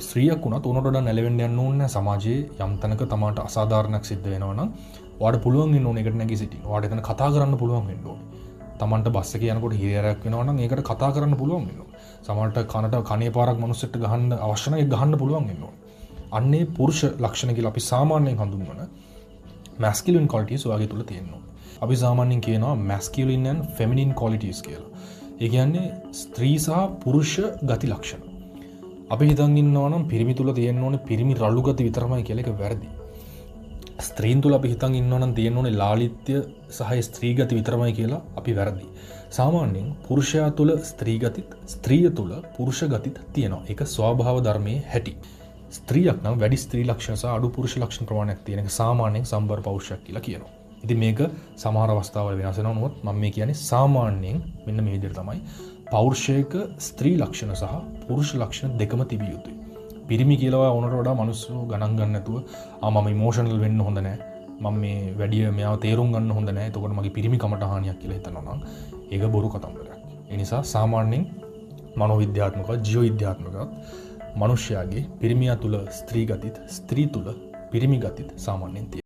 ස්ත්‍රියක් වුණත් උනට වඩා නැලවෙන්න යන්න ඕනේ නැහැ සමාජයේ යම් තැනක තමාට අසාධාරණයක් සිද්ධ වෙනවා නම් ඔයාට පුළුවන් වෙන්න ඕනේ ඒකට නැගී සිටින්න. ඔයාට එතන කතා කරන්න පුළුවන් වෙන්න ඕනේ. තමන්ට බස් එකේ යනකොට හිරිහැරයක් වෙනවා නම් ඒකට කතා කරන්න පුළුවන් වෙන්න ඕනේ. සමහරට කනට කණේ පාරක් මනුස්සෙක්ට ගහන්න අවශ්‍ය නම් ඒක ගහන්න පුළුවන් වෙන්න ඕනේ. අන්නේ පුරුෂ ලක්ෂණ කියලා අපි සාමාන්‍යයෙන් හඳුන්වන masculine qualities ඔයාගේ තුල තියෙනවා. අපි සාමාන්‍යයෙන් කියනවා masculine and feminine qualities කියලා. ඒ කියන්නේ ස්ත්‍රී සහ පුරුෂ ගති ලක්ෂණ. අපි හිතන් ඉන්නවා නම් පිරිමි තුල තියෙන්න ඕනේ පිරිමි රළු ගති විතරමයි කියලා. ඒක වැරදි. ස්ත්‍රීන් තුල අපි හිතන් ඉන්නවා නම් තියෙන්න ඕනේ ලාලිත්‍ය සහ ස්ත්‍රී ගති විතරමයි කියලා. අපි වැරදි. සාමාන්‍යයෙන් පුරුෂයා තුල ස්ත්‍රී ගතිත් ස්ත්‍රිය තුල පුරුෂ ගතිත් තියෙනවා. ඒක ස්වභාව ධර්මයේ හැටි. ස්ත්‍රියක් නම් වැඩි ස්ත්‍රී ලක්ෂණ සහ අඩු පුරුෂ ලක්ෂණ ප්‍රමාණයක් තියෙන එක සාමාන්‍යයෙන් සම්බර පෞරුෂයක් කියලා කියනවා. ඉතින් මේක සමහර අවස්ථාවල වෙනස් වෙනවා. නමුත් මම මේ කියන්නේ සාමාන්‍යයෙන් මෙන්න මේ විදිහට තමයි පෞරුෂයක ස්ත්‍රී ලක්ෂණ සහ පුරුෂ ලක්ෂණ දෙකම තිබිය යුතුයි. පිරිමි කියලා ඕනට වඩා මිනිස්සු ගණන් ගන්න නැතුව මම ඉමෝෂනල් වෙන්න හොඳ නැහැ. මම මේ වැඩි මෙයාව තේරුම් ගන්න හොඳ නැහැ. එතකොට මගේ පිරිමි කමට හානියක් කියලා හිතනවා නම් ඒක බොරු කතන්දරයක්. ඒ නිසා සාමාන්‍යයෙන් මනෝවිද්‍යාත්මකව ජීව විද්‍යාත්මකව මනුෂ්‍යයාගේ පිරිමියා තුල ස්ත්‍රී ගතිත් ස්ත්‍රී තුල පිරිමි ගතිත් සාමාන්‍යයෙන්